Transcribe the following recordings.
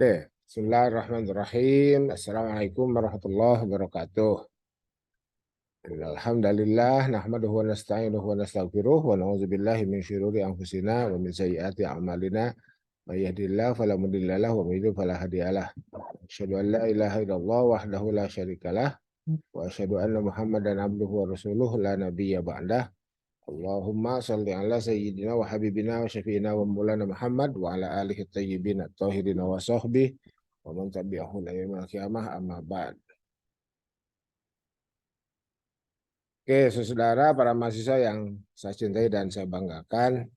Oke, Bismillahirrahmanirrahim. Assalamualaikum warahmatullahi wabarakatuh. Alhamdulillah, nahmaduhu wa nasta'inuhu wa nastaghfiruh wa na'udzubillahi min syururi anfusina wa min sayyiati a'malina. May yahdihillahu fala mudilla lahu wa may yudlil fala hadiyalah. Asyhadu an la ilaha illallah wahdahu la syarikalah wa asyhadu anna Muhammadan abduhu wa rasuluh la nabiyya ba'dah. Allahumma shalli ala sayyidina wa habibina wa syafi'ina wa maulana Muhammad wa ala alihi thayyibin at-thahirin wa sahbihi wa man tabi'ahu ila yaumil qiyamah amma ba'd. Oke, saudara para mahasiswa yang saya cintai dan saya banggakan,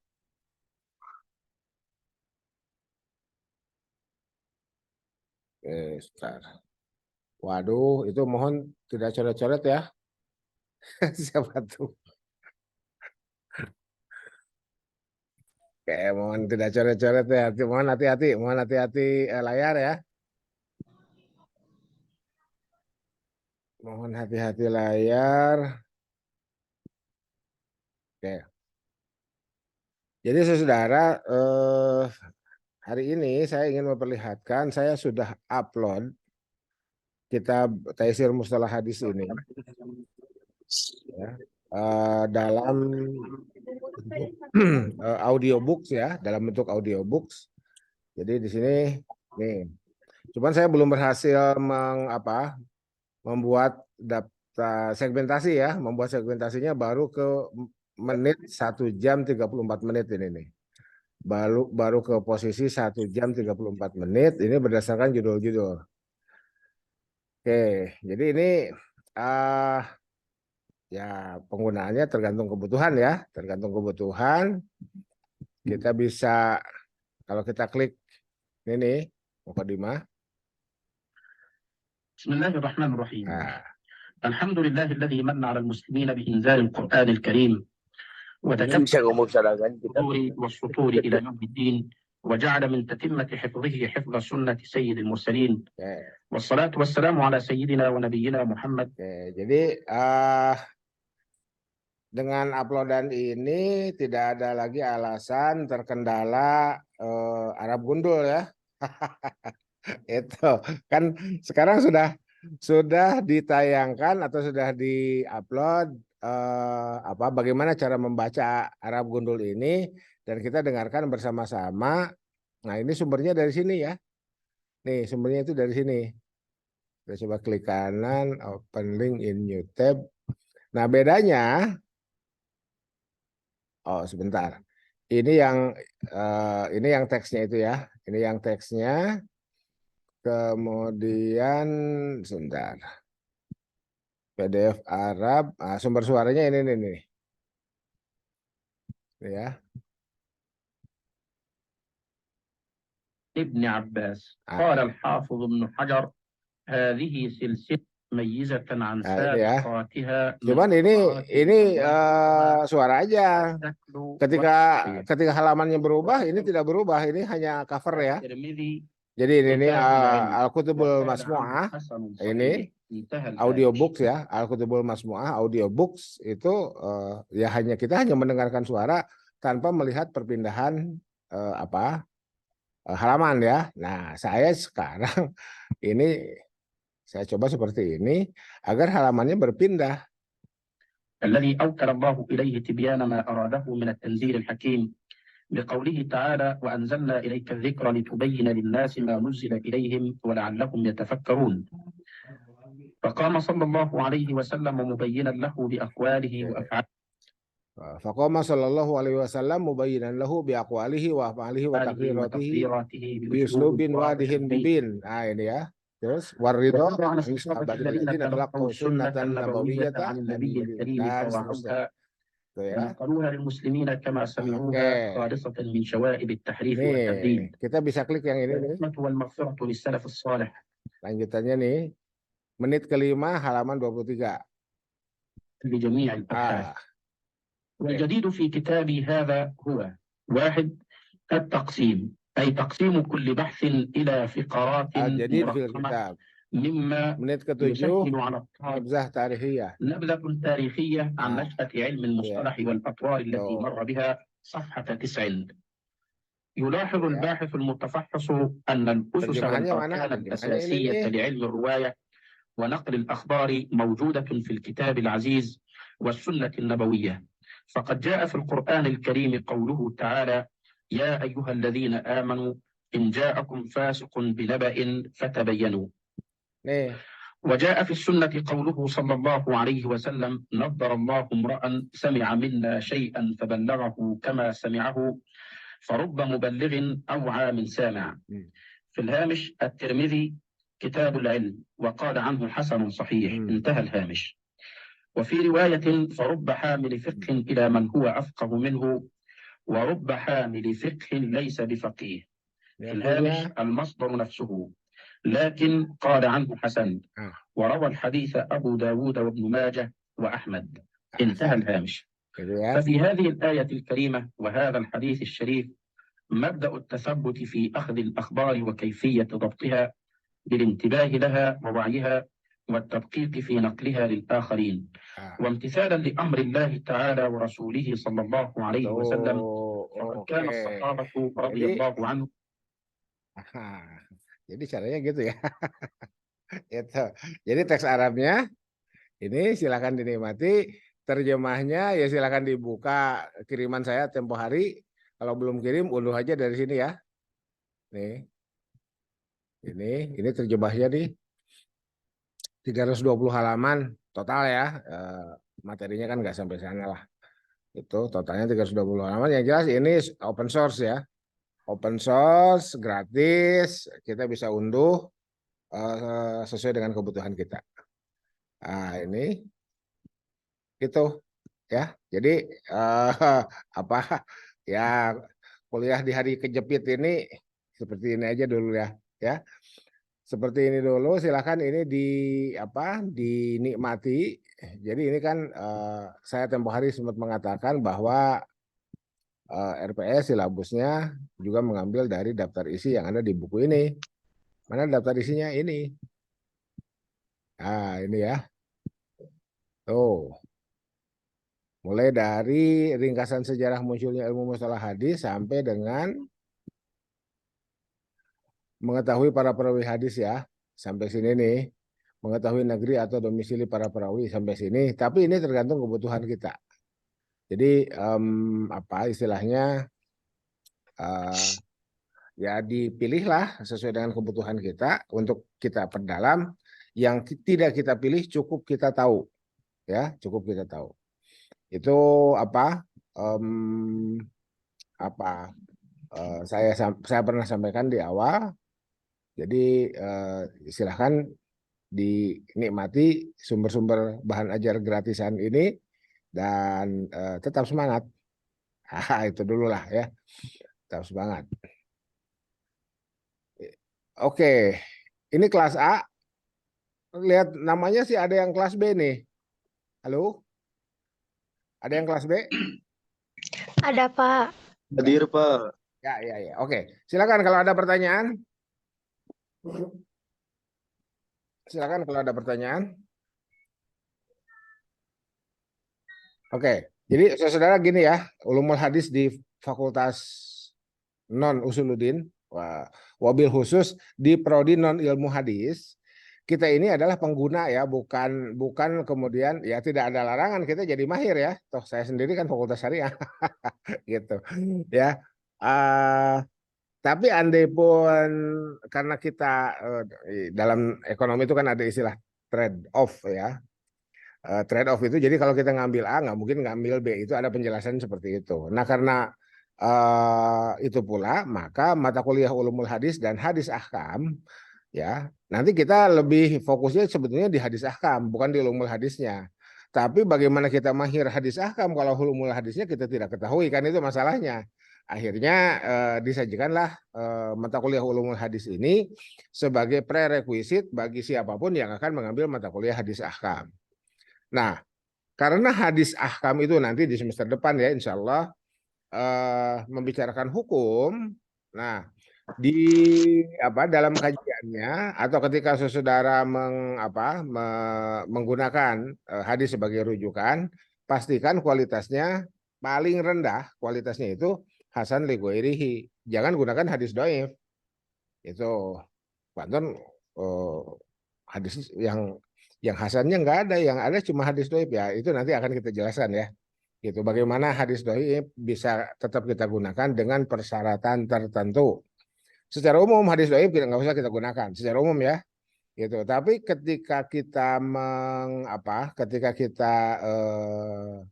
sebentar. Waduh, itu mohon tidak coret-coret ya. Siapa tuh? Oke, mohon tidak coret-coret ya. Mohon hati-hati layar ya. Mohon hati-hati layar. Oke. Jadi saudara, hari ini saya ingin memperlihatkan saya sudah upload kitab Taisir Mustalah Hadis ini ya, dalam audiobooks ya, dalam bentuk audiobooks. Jadi di sini nih. Cuman saya belum berhasil membuat data segmentasi ya, membuat segmentasinya baru ke menit 1 jam 34 menit ini nih. Baru ke posisi 1 jam 34 menit ini berdasarkan judul-judul. Oke, jadi ini ya penggunaannya tergantung kebutuhan ya, tergantung kebutuhan. Kita bisa kalau kita klik ini mukadimah. Bismillahirrahmanirrahim. Alhamdulillahilladzi manna 'alal muslimina biinzalil Qur'anil Karim wa takabbaruri was-suturi ila yaumiddin wa ja'ala min tatimmati hifdhihi hifdha sunnati sayyidil mursalin. Wassalatu wassalamu ala sayyidina wa nabiyyina Muhammad. Jadi dengan uploadan ini tidak ada lagi alasan terkendala Arab gundul ya. Itu kan sekarang sudah ditayangkan atau sudah diupload bagaimana cara membaca Arab gundul ini dan kita dengarkan bersama-sama. Nah, ini sumbernya dari sini ya. Nih, sumbernya itu dari sini. Kita coba klik kanan, open link in new tab. Nah, bedanya sebentar. Ini yang teksnya itu ya. Ini yang teksnya. Kemudian sebentar. PDF Arab, sumber suaranya ini nih. Ya. Ibn Abbas. Qala al-Hafidh Ibn Hajar, hadhihi silsilah mumayyizatan an sabiqatiha. Cuman ini suara aja. Ketika halamannya berubah, ini tidak berubah. Ini hanya cover ya. Jadi ini Al-Kutubul Masmu'ah, ini audiobooks ya, Al-Kutubul Masmu'ah, audiobooks itu kita hanya mendengarkan suara tanpa melihat perpindahan halaman ya. Nah, saya sekarang ini saya coba seperti ini agar halamannya berpindah. Alladzi awkala Allahu ilaihi tibyana ma aradahu min at-tanzil al-hakim. بقوله تعالى وأنزلنا إليك الذكر لتبين للناس ما نزل إليهم ولعلهم يتفكرون. فقام صلى الله عليه وسلم مبينا له بأقواله وأفعاله. فقام صلى الله عليه وسلم مبينا له بأقواله وأفعاله وتقريراته بأسلوب واضح مبين. Nah ini ya. Terus waridho alladzina talaqaw sunnatan nabawiyyatan dan seterusnya. نقلوها للمسلمين كما سمعوها خالصة من شوائب التحريف والتبديل. Kita bisa klik yang ini. والمغفرة للسلف الصالح. Lanjutannya nih, menit kelima halaman 23. لجميع الأبحاث. والجديد في كتابي هذا هو 1. التقسيم أي تقسيم كل بحث إلى فقرات مرقمة مما يسهل على نبذة تاريخية عن نشأة علم المصطلح والأطوار التي مر بها صفحة 9. يلاحظ الباحث المتفحص أن الأسس terjemahannya mana? والأركان Terjemahannya ini الأساسية nih. لعلم الرواية ونقل الأخبار موجودة في الكتاب العزيز والسنة النبوية. فقد جاء في القرآن الكريم قوله تعالى: يا أيها الذين آمنوا إن جاءكم فاسق بنبأ فتبينوا. Nih. وجاء في السنة قوله صلى الله عليه وسلم: نضر الله امرأ سمع منا شيئا فبلغه كما سمعه فرب مبلغ أوعى من سامع. في الهامش الترمذي كتاب العلم وقال عنه حسن صحيح، انتهى الهامش. وفي رواية: فرب حامل فقه إلى من هو أفقه منه ورب حامل فقه ليس بفقيه. في الهامش المصدر نفسه، لكن قال عنه حسن، وروى الحديث أبو داود وابن ماجه وأحمد، انتهى الهامش. ففي هذه الآية الكريمة وهذا الحديث الشريف مبدأ التثبت في أخذ الأخبار وكيفية ضبطها بالانتباه لها ووعيها والتدقيق في نقلها للآخرين، وامتثالا لأمر الله تعالى ورسوله صلى الله عليه وسلم. فقد كان الصحابة رضي الله عنهم. Jadi caranya gitu ya. Itu. Jadi teks Arabnya ini silakan dinikmati, terjemahnya ya silakan dibuka kiriman saya tempo hari. Kalau belum kirim unduh aja dari sini ya. Nih. Ini terjemahnya nih. 320 halaman total ya. Materinya kan nggak sampai sana lah. Itu totalnya 320 halaman. Yang jelas ini open source ya. Open source, gratis, kita bisa unduh sesuai dengan kebutuhan kita. Nah, ini gitu ya. Jadi apa ya, kuliah di hari kejepit ini seperti ini aja dulu ya. Seperti ini dulu, silakan ini dinikmati. Jadi ini kan saya tempo hari sempat mengatakan bahwa RPS silabusnya juga mengambil dari daftar isi yang ada di buku ini. Mana daftar isinya ini? Nah, ini ya. Tuh. Mulai dari ringkasan sejarah munculnya ilmu mustalah hadis sampai dengan mengetahui para perawi hadis ya. Sampai sini nih. Mengetahui negeri atau domisili para perawi sampai sini. Tapi ini tergantung kebutuhan kita. Jadi apa istilahnya ya dipilihlah sesuai dengan kebutuhan kita untuk kita perdalam. Yang tidak kita pilih cukup kita tahu, ya cukup kita tahu. Itu saya pernah sampaikan di awal. Jadi silahkan dinikmati sumber-sumber bahan ajar gratisan ini. Dan tetap semangat. Itu dulu lah ya. Tetap semangat. Oke. Ini kelas A. Lihat namanya sih ada yang kelas B nih. Halo? Ada yang kelas B? Ada, Pak. Hadir, Pak. Ya. Oke. Silakan kalau ada pertanyaan. Silakan kalau ada pertanyaan. Oke, jadi saudara gini ya, ulumul hadis di Fakultas Non Usuluddin, wabil khusus di prodi non ilmu hadis, kita ini adalah pengguna ya, bukan kemudian ya tidak ada larangan kita jadi mahir ya. Toh saya sendiri kan Fakultas Syariah, gitu ya. Tapi andai pun karena kita dalam ekonomi itu kan ada istilah trade off ya. Trade off itu jadi kalau kita ngambil A nggak mungkin ngambil B, itu ada penjelasan seperti itu. Nah karena itu pula maka mata kuliah ulumul hadis dan hadis ahkam ya nanti kita lebih fokusnya sebetulnya di hadis ahkam bukan di ulumul hadisnya. Tapi bagaimana kita mahir hadis ahkam kalau ulumul hadisnya kita tidak ketahui, kan itu masalahnya. Akhirnya disajikanlah mata kuliah ulumul hadis ini sebagai prerequisite bagi siapapun yang akan mengambil mata kuliah hadis ahkam. Nah, karena hadis ahkam itu nanti di semester depan ya insya Allah membicarakan hukum. Nah, dalam kajiannya atau ketika saudara menggunakan hadis sebagai rujukan, pastikan kualitasnya paling rendah, kualitasnya itu hasan li ghairihi. Jangan gunakan hadis dhaif. Itu Banten hadis yang hasannya nggak ada, yang ada cuma hadis dhaif ya. Itu nanti akan kita jelaskan ya. Gitu. Bagaimana hadis dhaif bisa tetap kita gunakan dengan persyaratan tertentu. Secara umum hadis dhaif nggak usah kita gunakan secara umum ya. Gitu. Tapi ketika kita ketika kita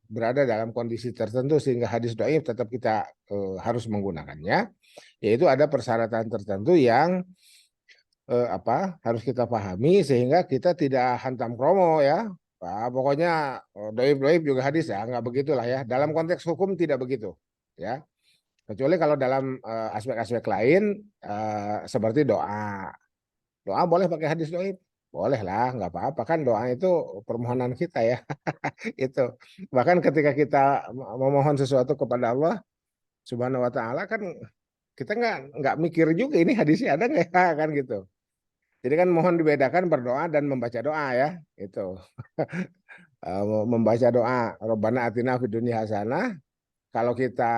berada dalam kondisi tertentu sehingga hadis dhaif tetap kita harus menggunakannya, yaitu ada persyaratan tertentu yang harus kita pahami sehingga kita tidak hantam kromo ya. Pokoknya dhaif juga hadis ya, nggak begitulah ya. Dalam konteks hukum tidak begitu ya. Kecuali kalau dalam aspek-aspek lain seperti doa. Doa boleh pakai hadis dhaif? Boleh lah, nggak apa-apa kan doa itu permohonan kita ya. Itu. Bahkan ketika kita memohon sesuatu kepada Allah Subhanahu wa taala kan kita nggak mikir juga ini hadisnya ada nggak ya kan gitu. Jadi kan mohon dibedakan berdoa dan membaca doa ya. Itu. Membaca doa Rabbana atina fid dunya hasanah, kalau kita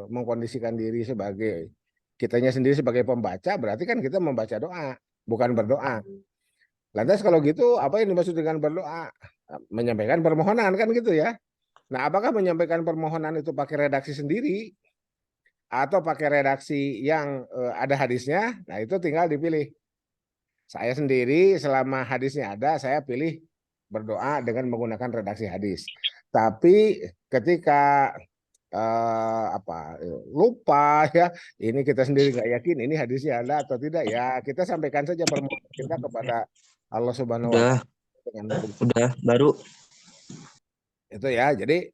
mengkondisikan diri sebagai kitanya sendiri sebagai pembaca, berarti kan kita membaca doa, bukan berdoa. Lantas kalau gitu, apa yang dimaksud dengan berdoa? Menyampaikan permohonan kan gitu ya. Nah, apakah menyampaikan permohonan itu pakai redaksi sendiri atau pakai redaksi yang ada hadisnya? Nah, itu tinggal dipilih. Saya sendiri selama hadisnya ada, saya pilih berdoa dengan menggunakan redaksi hadis. Tapi ketika lupa ya, ini kita sendiri nggak yakin ini hadisnya ada atau tidak ya, kita sampaikan saja permohonan kita kepada Allah Subhanahu wa taala. Udah baru itu ya, jadi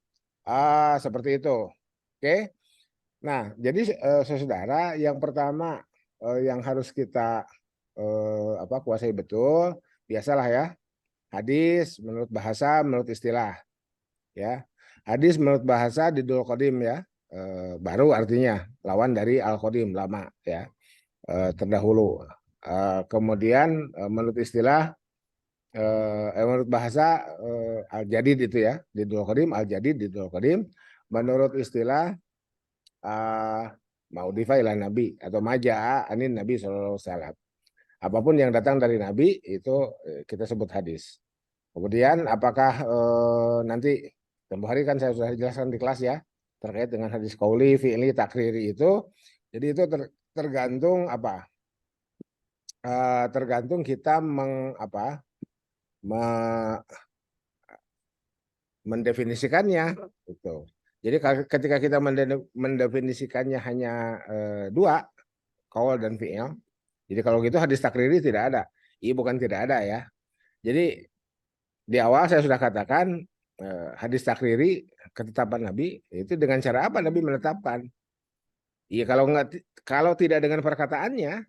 seperti itu. Oke, nah jadi saudara, yang pertama yang harus kita kuasai betul, biasalah ya, hadis menurut bahasa, menurut istilah ya. Hadis menurut bahasa didul qadim ya, baru artinya lawan dari al qadim, lama ya, terdahulu. Kemudian menurut istilah, menurut bahasa al jadid itu ya, didul qadim, al jadid didul qadim. Menurut istilah maudifa ila nabi atau majaa anin nabi sallallahu alaihi wasallam. Apapun yang datang dari nabi itu kita sebut hadis. Kemudian apakah nanti tempoh hari kan saya sudah jelaskan di kelas ya, terkait dengan hadis qauli, fi'li, takriri itu. Jadi itu tergantung tergantung kita mendefinisikannya itu. Jadi ketika kita mendefinisikannya hanya dua, qaul dan fi'il. Jadi kalau gitu hadis takriri tidak ada. Iya, bukan tidak ada ya. Jadi di awal saya sudah katakan hadis takriri, ketetapan Nabi itu dengan cara apa Nabi menetapkan? Iya, kalau tidak dengan perkataannya,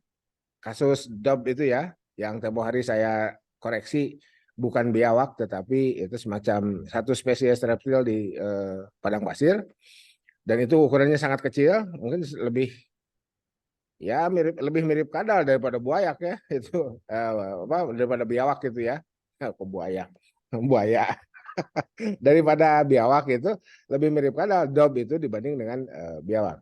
kasus Dob itu ya, yang tempoh hari saya koreksi, bukan biawak tetapi itu semacam satu spesies reptil di padang pasir, dan itu ukurannya sangat kecil, mungkin lebih mirip kadal daripada buayak ya, itu daripada biawak itu ya, kok buaya daripada biawak itu lebih mirip kadal, Dob itu dibanding dengan biawak.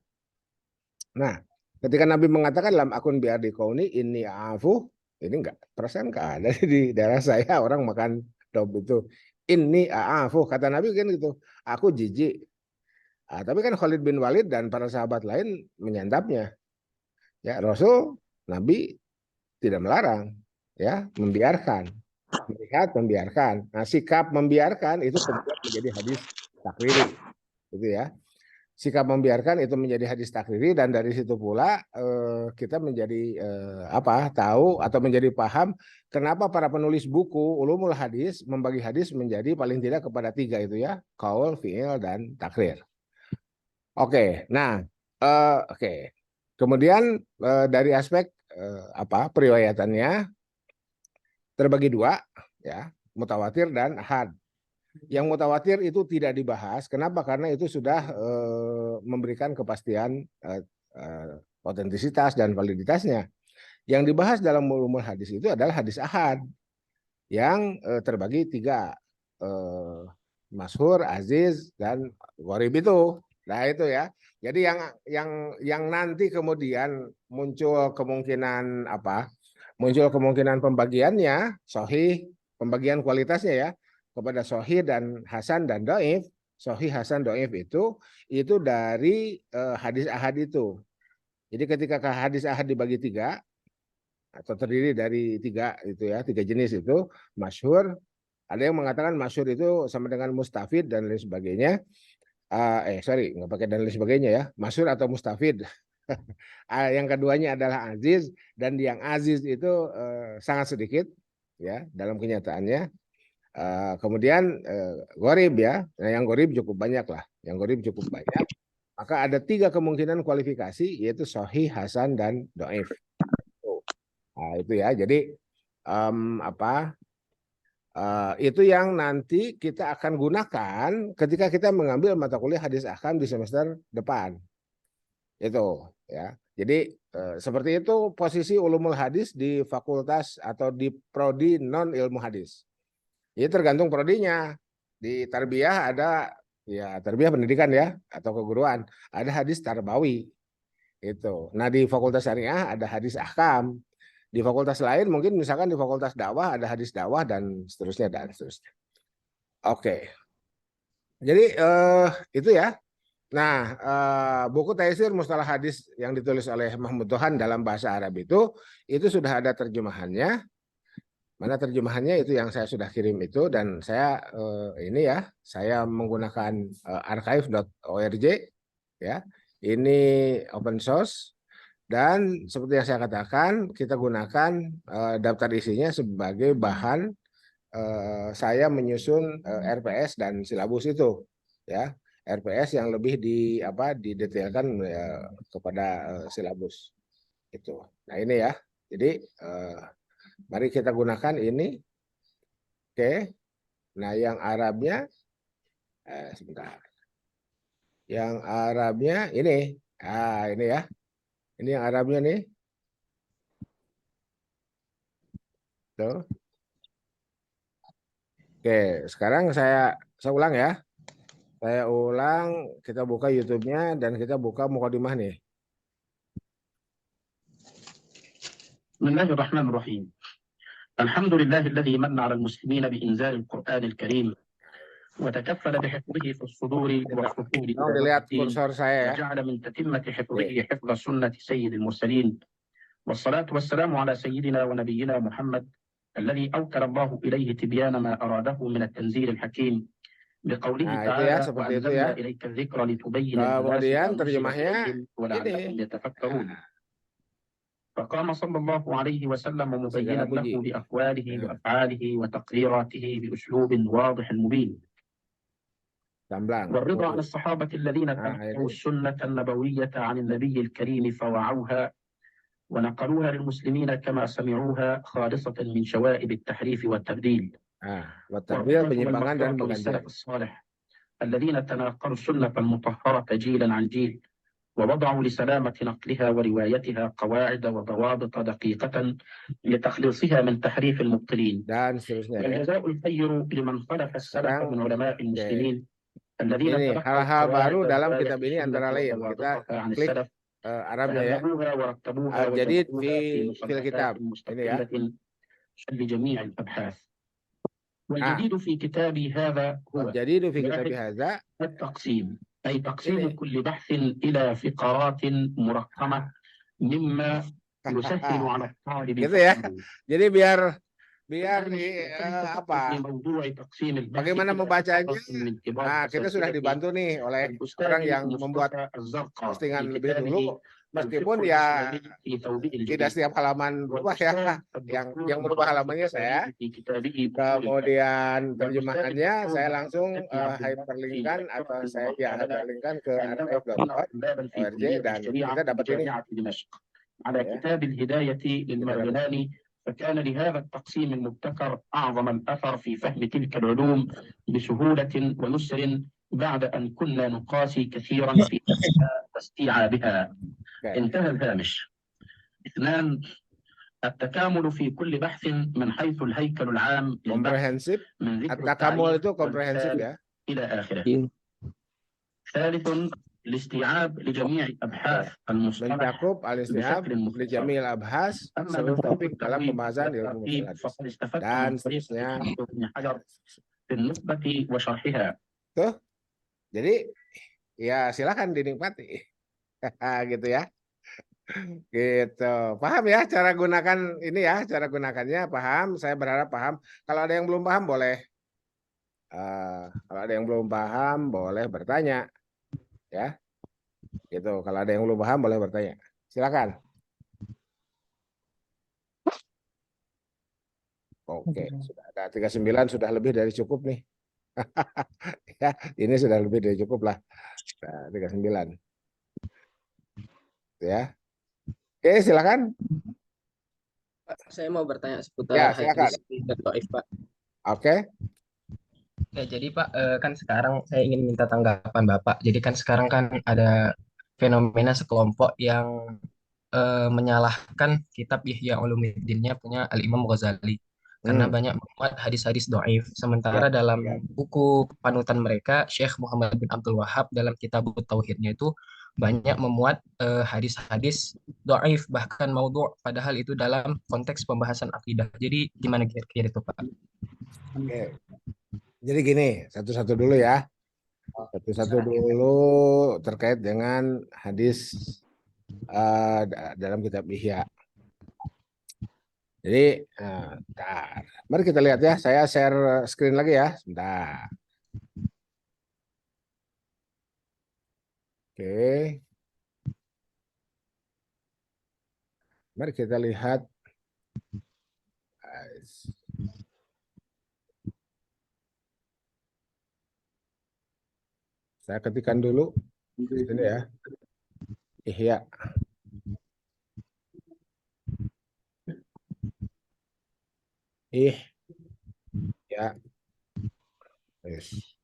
Nah, ketika Nabi mengatakan lam akun biar di kauni ini afu, ini enggak, perasaan enggak ada di daerah saya orang makan Dob itu. Ini afu, kata Nabi kan gitu, aku jijik. Tapi kan Khalid bin Walid dan para sahabat lain menyantapnya. Ya, Rasul, Nabi tidak melarang, ya, membiarkan. Melihat membiarkan. Nah, sikap membiarkan itu kemudian menjadi hadis takriri. Gitu ya. Sikap membiarkan itu menjadi hadis takriri, dan dari situ pula kita menjadi tahu atau menjadi paham kenapa para penulis buku ulumul hadis membagi hadis menjadi paling tidak kepada 3 itu ya, qaul, fi'il, dan takrir. Oke, nah oke. Kemudian dari aspek periwayatannya terbagi 2 ya, mutawatir dan ahad. Yang mutawatir itu tidak dibahas. Kenapa? Karena itu sudah memberikan kepastian otentisitas dan validitasnya. Yang dibahas dalam ulumul hadis itu adalah hadis ahad yang terbagi 3, masyhur, aziz, dan gharib itu. Nah itu ya. Jadi yang nanti kemudian muncul kemungkinan apa? Muncul kemungkinan pembagiannya sahih, pembagian kualitasnya ya kepada sahih dan hasan dan dhaif. Sahih, hasan, dhaif itu dari hadis ahad itu. Jadi ketika hadis ahad dibagi 3 atau terdiri dari 3 itu ya, 3 jenis itu, masyhur, ada yang mengatakan masyhur itu sama dengan mustafid dan lain sebagainya. Sorry, nggak pakai dan lain sebagainya ya, masyhur atau mustafid. Yang keduanya adalah aziz, dan yang aziz itu sangat sedikit ya dalam kenyataannya. Kemudian gharib ya, nah, yang gharib cukup banyak lah, yang gharib cukup banyak. Maka ada 3 kemungkinan kualifikasi, yaitu sahih, hasan, dan dhaif. Nah, itu ya. Jadi itu yang nanti kita akan gunakan ketika kita mengambil mata kuliah hadis ahkam di semester depan. Itu ya. Jadi seperti itu posisi ulumul hadis di fakultas atau di prodi non ilmu hadis. Ini tergantung prodinya. Di tarbiyah ada ya tarbiyah pendidikan ya atau keguruan, ada hadis tarbawi. Itu. Nah, di fakultas syariah ada hadis ahkam. Di fakultas lain mungkin misalkan di fakultas dakwah ada hadis dakwah dan seterusnya dan seterusnya. Oke. Jadi itu ya. Nah, buku Taisir Mustalah Hadis yang ditulis oleh Mahmud Tohan dalam bahasa Arab itu sudah ada terjemahannya. Mana terjemahannya itu yang saya sudah kirim itu, dan saya ini ya, saya menggunakan archive.org ya. Ini open source, dan seperti yang saya katakan kita gunakan daftar isinya sebagai bahan saya menyusun RPS dan silabus itu ya. RPS yang lebih didetailkan kepada silabus itu. Nah, ini ya. Jadi mari kita gunakan ini. Oke. Nah, yang Arabnya sebentar. Yang Arabnya ini. Ini ya. Ini yang Arabnya nih. Tuh. Oke, sekarang saya ulang ya. Saya ulang, kita buka YouTube-nya dan kita buka mukadimah nih. Bismillahirrahmanirrahim. Alhamdulillah alladzi manna 'ala al-muslimina bi inzal al-Qur'an al-Karim wa takaffala bi hifdhihi fi as-suduri was-suhuri. Lihat kursor saya ya. Ja'ala min tatimmati hifdhihi hifdha sunnati sayyidil mursalin. Wassalatu wassalamu ala sayyidina wa nabiyyina Muhammad alladzi awkala Allahu ilayhi tibyana ma aradahu min at-tanzil al-hakim. Biqaulihi ta'ala wa anzalna ilayka adh-dhikra litubayyana kemudian terjemahnya wa la'allahum yatafakkarun. فقام صلى الله عليه وسلم مبينا له بأقواله وأفعاله وتقريراته بأسلوب واضح مبين. والرضا عن الصحابة الذين تلقوا السنة النبوية عن النبي الكريم فوعوها ونقلوها للمسلمين كما سمعوها خالصة من شوائب التحريف والتبديل. والتبديل السلف الصالح الذين تناقلوا السنة المطهرة جيلا عن جيل ووضعوا لسلامة نقلها وروايتها قواعد وضوابط دقيقة لتخليصها من تحريف المبطلين. والجزاء الخير لمن خلف السلف من علماء المسلمين الذين hal-hal baru dalam kitab ini antara lain kita klik Arabnya ya. Jadi di fil kitab ini ya. لجميع الأبحاث. والجديد في كتابي هذا هو التقسيم، أي تقسيم كل بحث إلى فقرات مرقمة مما يسهل على الطالب. Gitu ya. Jadi biar bagaimana membacanya. Nah, kita sudah dibantu nih oleh orang yang membuat postingan lebih dulu, meskipun ya tidak setiap halaman berubah ya. Yang berubah halamannya saya, kemudian terjemahannya saya langsung hyperlinkkan atau saya hyperlinkkan ke archive.org dan kita dapat ini. على كتاب الهداية للمرغناني، فكان لهذا التقسيم المبتكر أعظم الأثر في فهم تلك العلوم بسهولة ويسر بعد أن كنا نقاسي كثيرا في واستيعابها. انتهى الهامش. 2. التكامل في كل بحث من حيث الهيكل العام للبحث من ذكر التكامل itu komprehensif ya. إلى آخره. 3. الاستيعاب لجميع الأبحاث المصطلح mencakup al-istiab بشكل li مختصر. jamil abhas أما seluruh بطريقة topik dalam التبويب pembahasan ilmu والترتيب mustalah hadis فقد استفدت dan من طريقة seterusnya. الحافظ ابن حجر في النخبة وشرحها. Tuh, jadi ya silakan dinikmati. Gitu ya. Gitu. Paham ya cara gunakan ini ya, cara gunakannya paham. Saya berharap paham. Kalau ada yang belum paham boleh kalau ada yang belum paham boleh bertanya ya. Gitu. Kalau ada yang belum paham boleh bertanya. Silakan. Oke, sudah ada 39 sudah lebih dari cukup nih. Ya, ini sudah lebih dari cukup lah. Nah, 39. Ya. Oke, silakan. Saya mau bertanya Ya, seputar silakan. hadis dan dhaif, Pak. Oke. Ya, jadi Pak, kan sekarang saya ingin minta tanggapan Bapak. Jadi kan sekarang kan ada fenomena sekelompok yang menyalahkan kitab Ihya Ulumuddinnya punya Al-Imam Ghazali karena Hmm. banyak memuat hadis-hadis dhaif. Ya. Sementara dalam buku panutan mereka, Syekh Muhammad bin Abdul Wahab dalam kitab Tauhidnya itu banyak memuat hadis-hadis dhaif bahkan maudhu' padahal itu dalam konteks pembahasan akidah. Jadi gimana kira-kira itu Pak? Oke. Jadi gini, satu-satu dulu ya. Satu-satu dulu terkait dengan hadis dalam kitab Ihya. Jadi, bentar. Mari kita lihat ya. Saya share screen lagi ya. Sebentar. Oke. Mari kita lihat. Saya ketikkan dulu di sini ya. Ihya. Ya. Yes.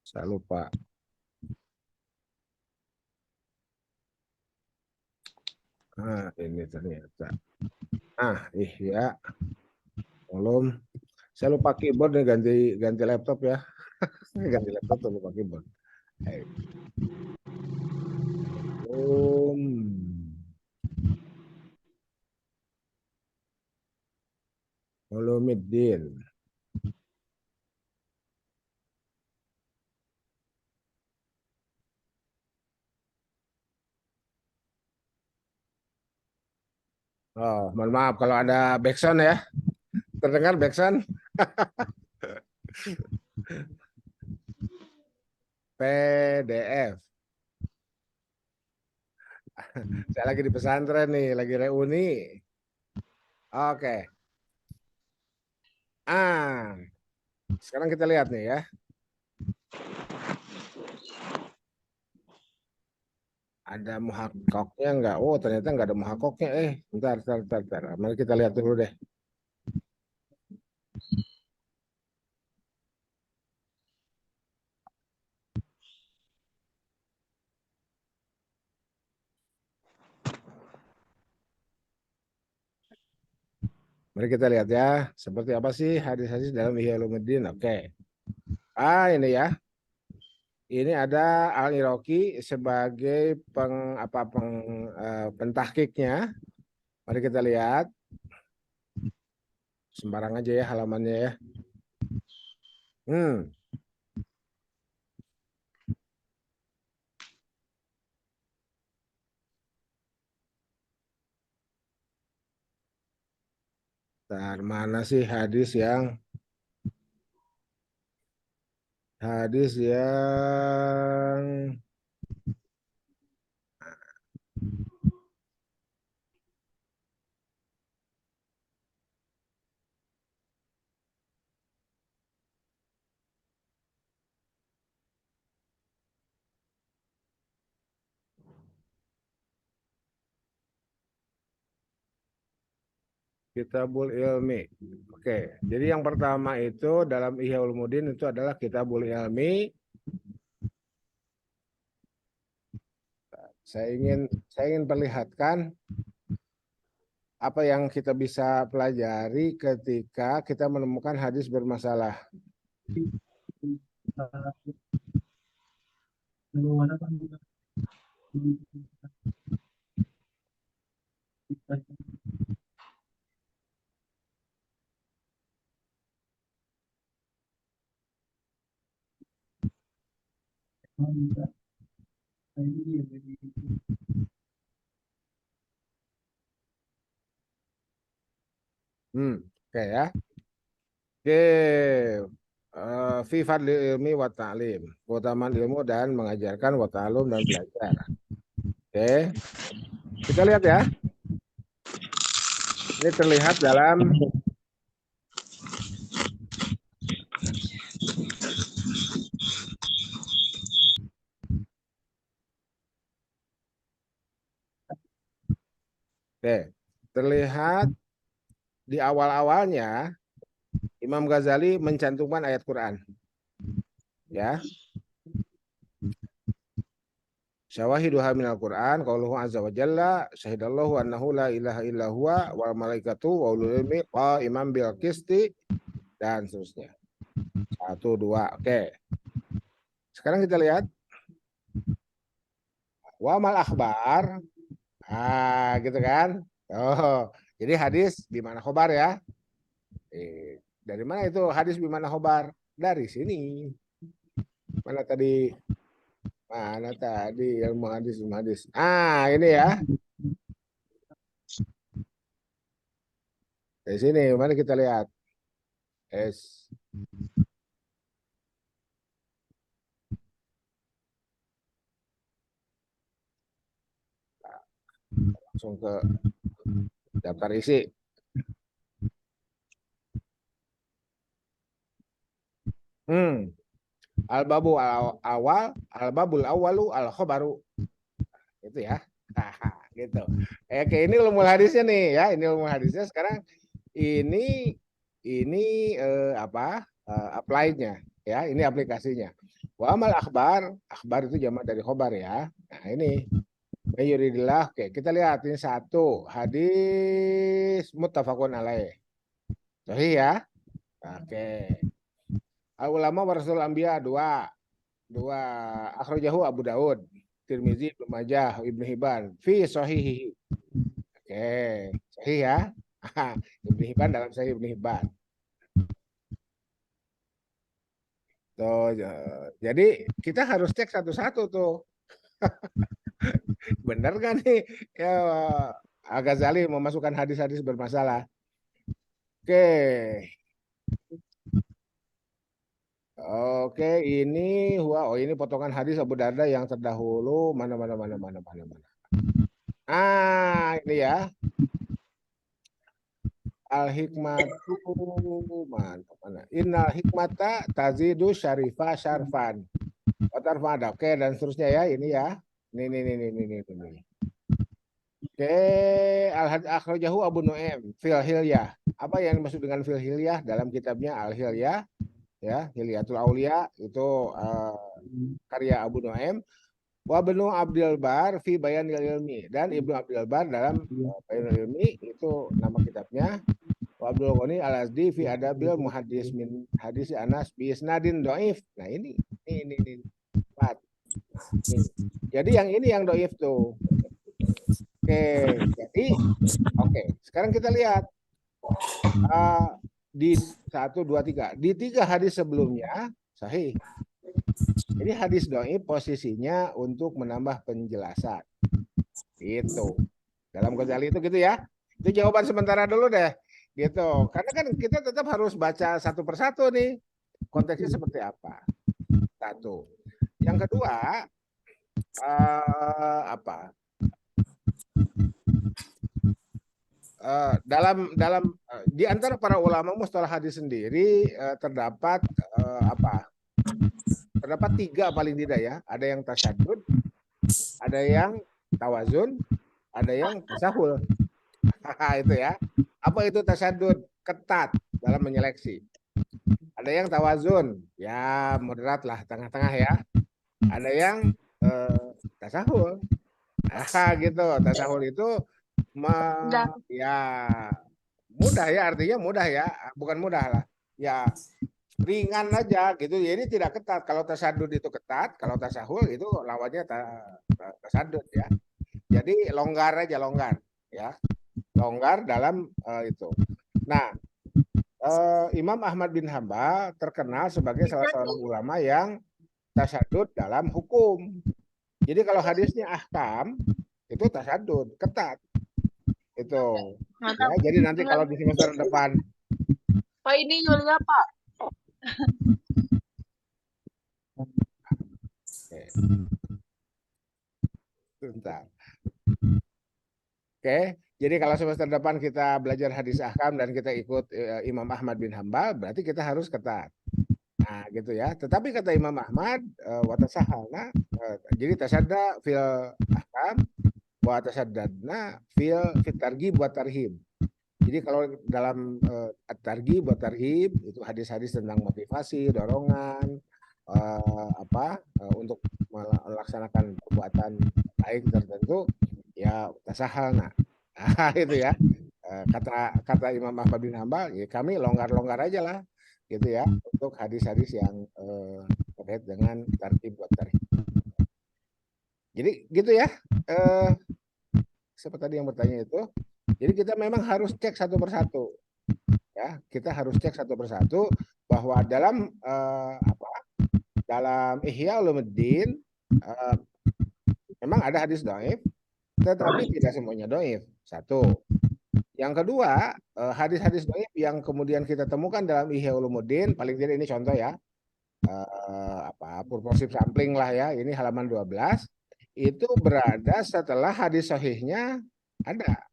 Saya lupa. Ini ternyata. Ihya. Belum. Saya lupa keyboard nih, ganti laptop ya. Ganti laptop tuh lupa keyboard. Ulumuddin. Oh, mohon maaf kalau ada backsound ya. Terdengar backsound? PDF. Saya lagi di pesantren nih, lagi reuni. Oke. Sekarang kita lihat nih ya. Ada muhakoknya enggak? Oh, ternyata enggak ada muhakoknya. Bentar. Mari kita lihat dulu deh. Mari kita lihat ya, seperti apa sih hadis-hadis dalam Ihya Ulumuddin. Oke. Ini ya. Ini ada Al-Iraqi sebagai pentahkiknya. Mari kita lihat. Sembarang aja ya halamannya ya. Mana sih hadis yang Kitabul Ilmi. Oke, jadi yang pertama itu dalam Ihya Ulumuddin itu adalah Kitabul Ilmi. Saya ingin perlihatkan apa yang kita bisa pelajari ketika kita menemukan hadis bermasalah. Oke ya. Oke. Fi fadli ilmi wa ta'lim. Keutamaan ilmu dan mengajarkan wa ta'alum dan belajar. Oke. Kita lihat ya. Ini terlihat dalam terlihat di awal-awalnya Imam Ghazali mencantumkan ayat Quran. Ya. Syawahiduha minal Quran qauluhu azza wa jalla syahidallahu annahu la ilaha illa huwa wal malaikatu wa ulul ilmi qa'iman bil qisti dan seterusnya. 1 2. Oke. Sekarang kita lihat wa mal akhbar. Gitu kan? Oh, jadi hadis bimana khobar ya. Dari mana itu hadis bimana khobar? Dari sini. Mana tadi ilmu hadis, ilmu hadis. Ini ya. Dari sini, mari kita lihat. Langsung ke daftar isi. Al-babu awal, al-babul awalu al-khobaru. Itu ya. Gitu. Oke, ini ilmu hadisnya nih ya, ini ilmu hadisnya. Sekarang ini apply-nya ya, ini aplikasinya. Wa amal akhbar itu jamak dari khobar ya. Nah, ini mayuridillah. Oke, kita lihat ini 1 hadis muttafaqun alaih. Sahih ya. Oke. Al ulama warasul anbiya 2 akhrajahu Abu Daud, Tirmizi, Ibnu Majah, Ibnu Hibban fi sahihihi. Oke, sahih ya. Ibnu Hibban dalam Sahih Ibnu Hibban. Tuh, jadi kita harus cek satu-satu tuh. Benar kan nih ya, Al-Ghazali memasukkan hadis-hadis bermasalah. Oke, ini ini potongan hadis Abu Darda yang terdahulu. Mana. Ini ya. Al-hikmatu mana? Innal hikmata tazidu syarifa syarfan. Watarfada. Oke, dan seterusnya ya, ini ya. Ini. Oke, al-akhrajahu Abu Nu'aim fil hilyah. Apa yang dimaksud dengan fil hilyah dalam kitabnya Al-Hilyah? Ya, Hilyatul Aulia itu karya Abu Nu'aim. Wa Ibnu Abdul Bar fi Bayanil Ilmi, dan Ibnu Abdul Bar dalam Bayanil Ilmi itu nama kitabnya. Wa Abdul Ghani Al-Azdi fi Adabil Muhaddis min hadis Anas bi isnadin dhaif. Nah, ini. Jadi yang ini yang dhaif tuh. Oke, sekarang kita lihat di 1 2 3. Di 3 hadis sebelumnya sahih. Jadi hadis dhaif posisinya untuk menambah penjelasan. Itu. Dalam Ghazali itu gitu ya. Itu jawaban sementara dulu deh. Gitu. Karena kan kita tetap harus baca satu persatu nih. Konteksnya seperti apa? 1. Yang kedua dalam di antara para ulama mustalah hadis sendiri terdapat terdapat 3 paling tidak ya. Ada yang tasyadud, ada yang tawazun, ada yang tasahul. Itu ya. Apa itu tasyadud? Ketat dalam menyeleksi. Ada yang tawazun, ya moderat lah, tengah-tengah ya. Ada yang tasahul. Gitu. Tasahul itu ya mudah ya, artinya mudah ya, bukan mudah lah. Ya, seperti ringan aja gitu. Jadi tidak ketat. Kalau tasadud itu ketat, kalau tasahul itu lawannya tasadud ya. Jadi longgar aja, longgar ya. Longgar dalam itu. Nah, Imam Ahmad bin Hambal terkenal sebagai salah seorang ulama yang tasadud dalam hukum. Jadi kalau hadisnya ahkam itu tasadud, ketat. Itu. Ya, jadi nanti kalau di semester depan Pak, ini Yulia, Pak. Bentar. Oke, jadi kalau semester depan kita belajar hadis ahkam dan kita ikut Imam Ahmad bin Hambal, berarti kita harus ketat. Nah, gitu ya. Tetapi kata Imam Ahmad, watasahalna, jadi tasadda fil ahkam, watasaddadna fil targhib buat tarhib. Jadi kalau dalam targhib buat tarhib itu hadis-hadis tentang motivasi, dorongan, untuk melaksanakan perbuatan baik tertentu, ya tasahalna. Nah, itu ya. Kata Imam Ahmad bin Hambal, ya kami longgar-longgar aja lah gitu ya untuk hadis-hadis yang terkait dengan targhib buat tarhib. Jadi gitu ya. Siapa tadi yang bertanya itu? Jadi kita memang harus cek satu persatu. Ya, kita harus cek satu persatu bahwa dalam dalam Ihya Ulumuddin memang ada hadis dhaif, tetapi tidak semuanya dhaif. Satu. Yang kedua, hadis-hadis dhaif yang kemudian kita temukan dalam Ihya Ulumuddin, paling tidak ini contoh ya, purposive sampling lah ya, ini halaman 12, itu berada setelah hadis sahihnya ada.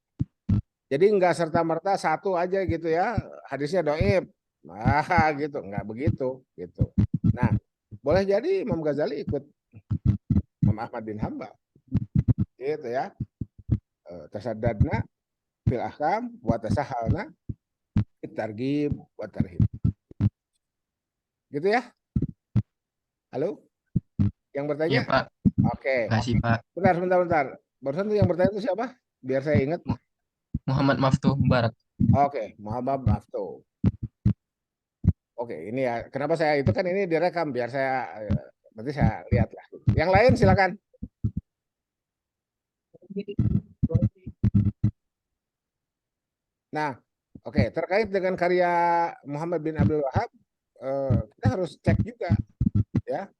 Jadi enggak serta-merta satu aja gitu ya, hadisnya dhaif. Nah, gitu, enggak begitu gitu. Nah, boleh jadi Imam Ghazali ikut Imam Ahmad bin Hambal. Gitu ya. Tasaddadna fil ahkam wa tasahalna fit targhib wa tarhib. Gitu ya. Halo? Yang bertanya? Iya, Pak. Oke. Makasih, Pak. Bentar. Barusan yang bertanya itu siapa? Biar saya ingat. Muhammad Maftuh Mubarak. Oke, Muhammad Maftuh. Oke, ini ya. Kenapa saya itu kan ini direkam biar saya nanti saya lihat lah. Yang lain silakan. Nah, oke, terkait dengan karya Muhammad bin Abdul Wahab, kita harus cek juga, ya.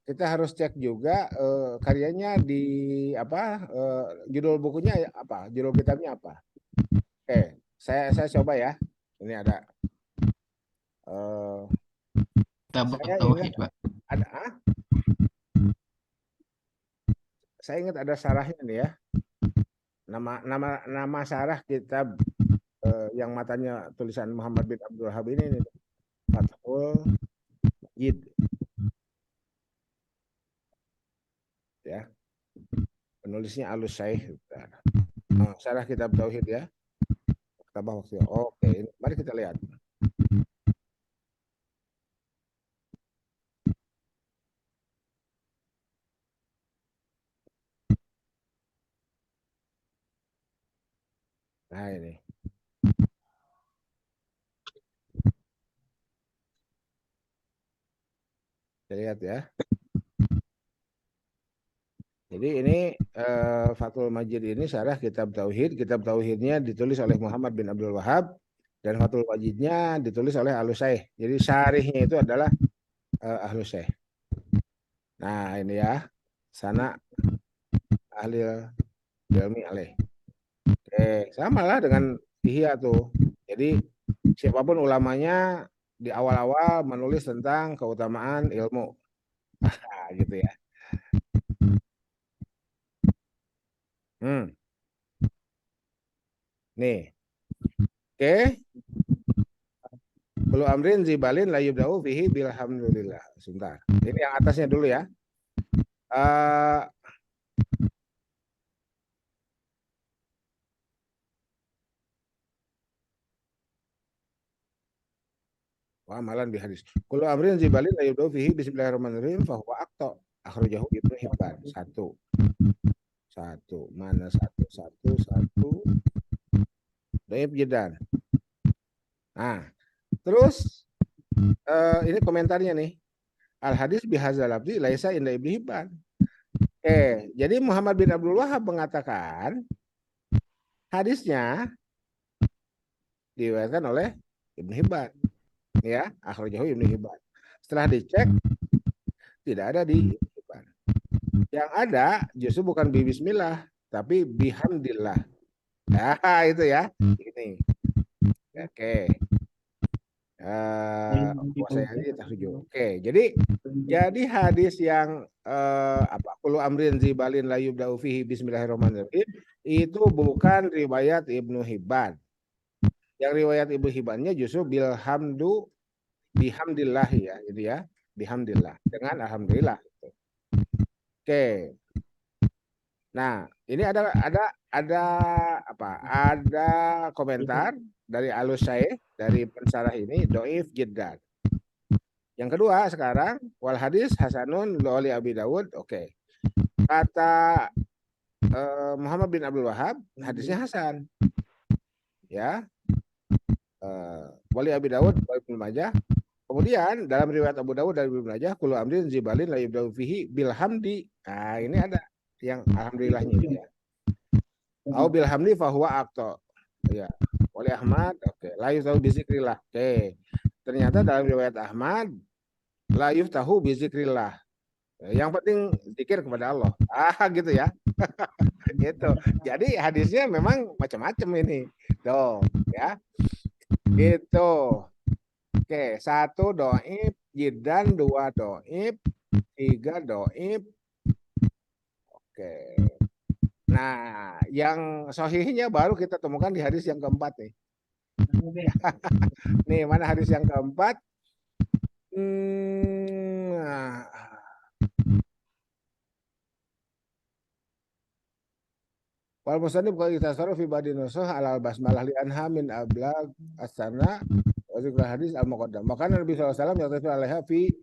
Kita harus cek juga karyanya di apa, judul bukunya apa, judul kitabnya apa. Oke, saya coba ya. Ini ada. Saya Tauhid, Pak. Saya ingat ada syarahnya nih ya. Nama syarah kitab yang matanya tulisan Muhammad bin Abdul Wahab ini nih. Fathul Majid. Ya. Penulisnya Al-Syaikh. Syarah kitab tauhid ya. Waktu. Oke, mari kita lihat. Nah, ini. Kita lihat ya. Jadi ini Fathul Majid ini syarah kitab tauhid. Kitab tauhidnya ditulis oleh Muhammad bin Abdul Wahab dan Fathul Majidnya ditulis oleh Al-Syaikh. Jadi syarihnya itu adalah Al-Syaikh. Nah, ini ya. Sana ahli ilmi alaih. Oke, sama lah dengan Ihya tuh. Jadi siapapun ulamanya di awal-awal menulis tentang keutamaan ilmu. Nah, gitu ya. Nih. Oke. Bulu amrin zibalin la yubda'u fihi bilhamdulillah. Sebentar. Ini yang atasnya dulu ya. Amalan bihadis. Kullu amrin zibalin la yubda'u fihi bismillahirrahmanirrahim fa huwa aqta. Akhrajahu Ibnu Hibban. Satu. Mana satu. Dhaif jiddan. Nah, terus ini komentarnya nih. Al hadis bihadzal lafzi laisa inda Ibnu Hibban. Jadi Muhammad bin Abdul Wahhab mengatakan hadisnya diriwayatkan oleh Ibnu Hibban, ya, akhrajahu Ibnu Hibban. Setelah dicek tidak ada di Ibnu Hibban. Yang ada justru bukan bismillah, tapi bihamdillah. Nah, itu ya. Ini. Oke. Oke, jadi hadis yang Qulu amrin zibalin la yubda'u fihi bismillahirrahmanirrahim itu bukan riwayat Ibnu Hibban. Yang riwayat Ibnu Hibbannya justru bihamdillah ya, gitu ya. Bihamdillah dengan alhamdulillah. Oke. Nah, ini ada komentar dari Alus Syekh dari pensyarah ini doif jiddan. Yang kedua sekarang wal hadis hasanun li Abi Dawud. Oke. Kata Muhammad bin Abdul Wahhab hadisnya hasan. Ya. Wali Abi Dawud wa Ibnu Majah. Kemudian dalam riwayat Abu Dawud dan Ibnu Majah kullu amrin zibalin la yubda'u fihi bilhamdi. Nah, ini ada yang alhamdulillahnya ya. Au bilhamdi fahuwa aqta. Ya. Oleh Ahmad, oke. La yuftahu bizikrillah. Oke. Ternyata dalam riwayat Ahmad la yuftahu bizikrillah. Yang penting zikir kepada Allah. Gitu ya. Gitu. Jadi hadisnya memang macam-macam ini. Tuh, ya. Gitu. Oke, 1 doib, jiddan, 2 doib, 3 doib. Oke. Nah, yang sahihnya baru kita temukan di hadis yang keempat nih. Nih, mana hadis yang keempat? Wal musannif qad itasarrafa fi ba'di nusuh alal basmalah li anha min ablag as-sana wa zikr hadis al-muqaddam. Maka Nabi sallallahu alaihi wasallam yaqtatu alaiha fi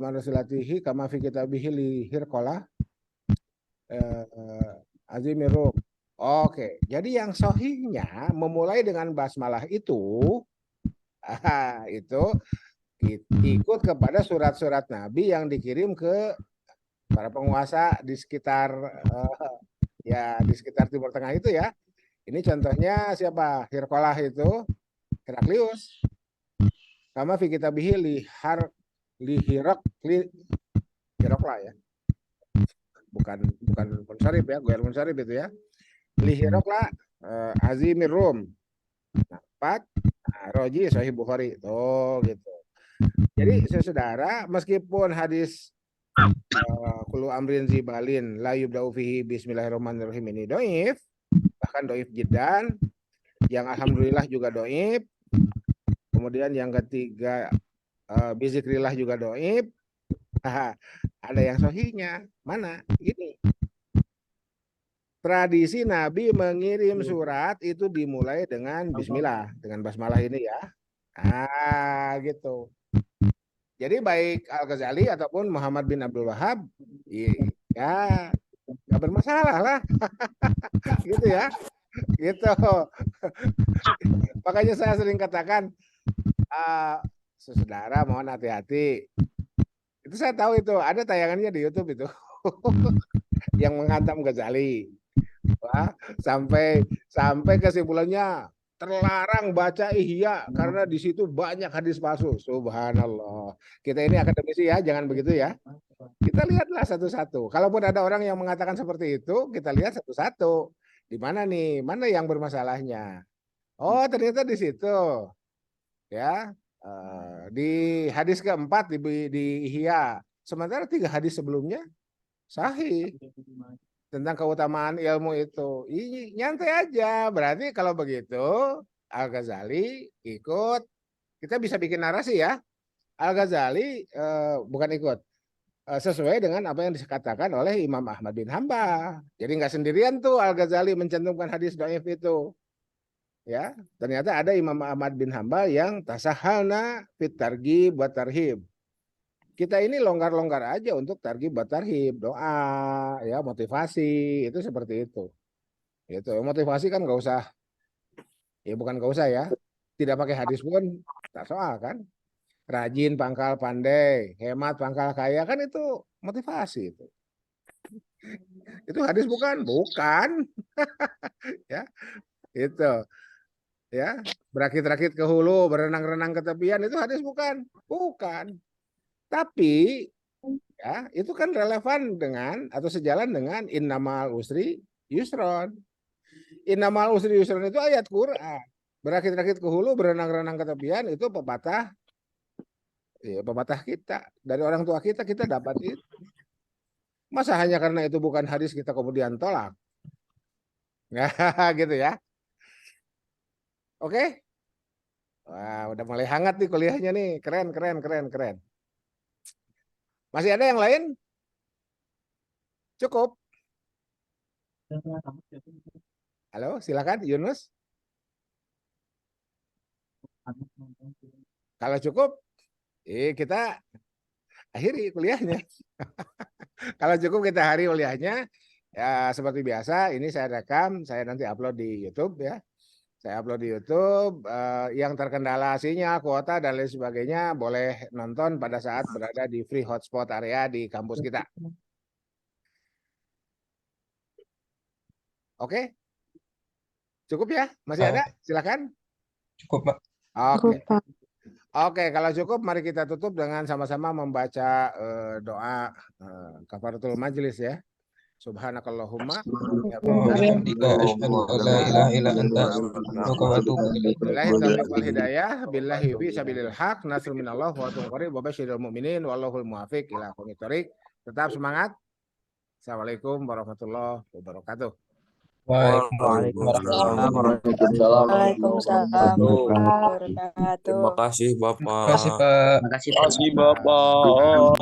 manasilatihi kama fi kitabihi li Hirqalah Azimir Rum. Oke, jadi yang sahihnya memulai dengan basmalah itu ikut kepada surat-surat Nabi yang dikirim ke para penguasa di sekitar di sekitar Timur Tengah itu ya. Ini contohnya siapa? Hirqalah itu Heraklius. Sama fi kitabihi Hiraqla ya. Bukan Munsharif ya, Ghair Munsharif itu ya. Li Hiraqla Azimir Rum. Nah, 4 Roji Sahih Bukhari. Tuh gitu. Jadi saudara, meskipun hadis Kullu amrin zibalin la yubda'u fihi bismillahirrahmanirrahim ini doif, bahkan doif jiddan, yang alhamdulillah juga doif, kemudian yang ketiga bizikrillah juga doif, ada yang sahihnya, mana? Ini tradisi Nabi mengirim surat itu dimulai dengan bismillah, dengan basmalah ini ya. Gitu. Jadi baik Al-Ghazali ataupun Muhammad bin Abdul Wahhab, ya nggak bermasalah lah, gitu ya, gitu. Makanya saya sering katakan, saudara mohon hati-hati. Itu saya tahu itu ada tayangannya di YouTube itu, yang menghantam Ghazali, wah, sampai kesimpulannya terlarang baca Ihya karena di situ banyak hadis palsu. Subhanallah. Kita ini akademisi ya, jangan begitu ya. Kita lihatlah satu-satu. Kalaupun ada orang yang mengatakan seperti itu, kita lihat satu-satu. Di mana nih? Mana yang bermasalahnya? Oh, ternyata di situ. Ya. Di hadis keempat di Ihya. Sementara 3 hadis sebelumnya sahih. Tentang keutamaan ilmu itu. Nyantai aja. Berarti kalau begitu Al-Ghazali ikut. Kita bisa bikin narasi ya. Al-Ghazali bukan ikut. Sesuai dengan apa yang dikatakan oleh Imam Ahmad bin Hanbal. Jadi nggak sendirian tuh Al-Ghazali mencantumkan hadis dhaif itu. Ya, ternyata ada Imam Ahmad bin Hanbal yang tasahalna fit targhib wa tarhib. Kita ini longgar-longgar aja untuk targhib buat tarhib, doa, ya motivasi, itu seperti itu. Itu motivasi kan nggak usah, ya bukan nggak usah ya, tidak pakai hadis pun tak soal kan. Rajin pangkal pandai, hemat pangkal kaya, kan itu motivasi itu. Itu hadis bukan? Bukan. Ya, itu. Ya, berakit-rakit ke hulu, berenang-renang ke tepian, itu hadis bukan? Bukan. Tapi ya, itu kan relevan dengan atau sejalan dengan innamal usri yusron. Innamal usri yusron itu ayat Quran. Berakit-rakit ke hulu, berenang-renang ke tepian, itu pepatah, ya, pepatah kita. Dari orang tua kita dapat itu. Masa hanya karena itu bukan hadis kita kemudian tolak? Gitu ya. Oke? Wah, udah mulai hangat nih kuliahnya nih. Keren. Masih ada yang lain? Cukup? Halo, silakan Yunus. Kalau cukup, kita akhiri kuliahnya. Kalau cukup kita akhiri kuliahnya. Ya, seperti biasa, ini saya rekam, saya nanti upload di YouTube ya. Saya upload di YouTube. Yang terkendala sinyal, kuota dan lain sebagainya boleh nonton pada saat berada di free hotspot area di kampus kita. Oke? Cukup ya? Masih ada? Silakan. Cukup, Pak. Oke. Oke, kalau cukup mari kita tutup dengan sama-sama membaca doa kafaratul majelis ya. Subhanakallahumma billahi taufiq wal hidayah billahi fi sabilil haq nasrun minallah wa fatun qarib wa basyiril mu'minin wallahul muwaffiq ila aqwamit thoriq. Tetap semangat. Assalamualaikum warahmatullahi wabarakatuh. Waalaikumsalam warahmatullahi wabarakatuh. Terima kasih Bapak. Terima kasih, Pak. Terima kasih Terima kasih Bapak.